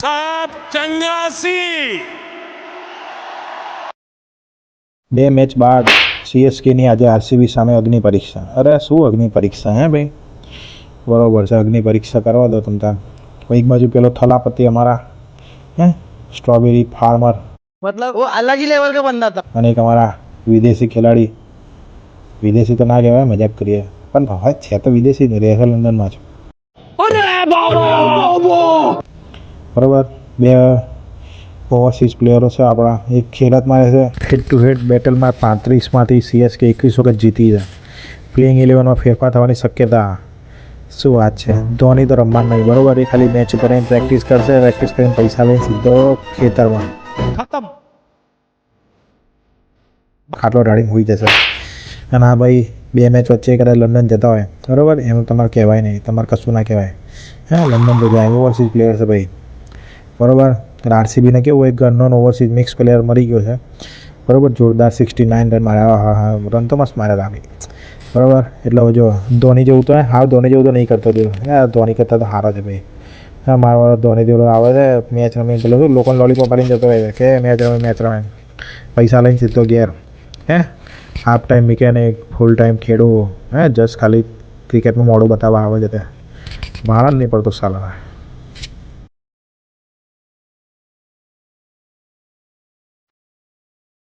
સાહેબ 84 બે મેચ બાદ સીએસકેની આજે આરસીબી સામે અગ્નિ પરીક્ષા. અરે શું અગ્નિ પરીક્ષા હે ભાઈ, બરોબર છે. અગ્નિ પરીક્ષા કરવા દો તમ તાર. એક બાજુ પેલો થલાપતિ અમારા હે સ્ટ્રોબેરી ફાર્મર, मतलब वो अलग ही लेवल का बंदा था. અને એક અમારા વિદેશી ખેલાડી, વિદેશી તો ના કહેવાય, મજાક કરીએ, પણ હવે છે તો વિદેશી નહીં, રહે લંડનમાં છે. બરોબર, બે ઓવરસીઝ પ્લેયરો છે આપણા. એક ખેલતમાં રહે છે, હેડ ટુ હેડ બેટલમાં 35માંથી સીએસકે 21 વખત જીતી છે. પ્લેઇંગ 11માં ફેરફાર થવાની શક્યતા. શું વાત છે. ધોની તો રમવાનું નહીં, બરોબર. એ ખાલી મેચ કરીને પ્રેક્ટિસ કરશે, પ્રેક્ટિસ કરીને પૈસા લઈને સીધો ખેતરમાં खत्म. ખાટલો ઢાળીને હોઈ જશે. અને હા ભાઈ, બે મેચ વચ્ચે કદાચ લંડન જતા હોય, બરોબર, એનું તમારે કહેવાય નહીં, તમારે કશું ના કહેવાય. હા, લંડન તો જાય, ઓવરસીઝ પ્લેયર છે ભાઈ, બરોબર. આરસીબીને કેવું, એક ઘરનો ઓવરસીઝ મિક્સ પ્લેયર મરી ગયો છે, બરોબર. જોરદાર 69 રન માર્યા. હા હા, રન તો મસ્ત માર્યા હતા, બરોબર. એટલે હવે જો ધોની જેવું તો હા, ધોની જેવું તો નહીં કરતો તેઓ, હા, ધોની કરતાં તો સારો છે ભાઈ. હા, મારો ધોની જેવો આવે છે, મેચ રમી પેલો શું લોકોને લોલીપોપ આપીને જતો રહે છે કે મેચ રમે, પૈસા લઈને સીધો ઘેર. હે half time mechanic, full time ખેડૂ, હે જસ્ટ ખાલી ક્રિકેટમાં મોડું બતાવવા આવે છે તે. ભાડા જ નહીં પડતો સાલા.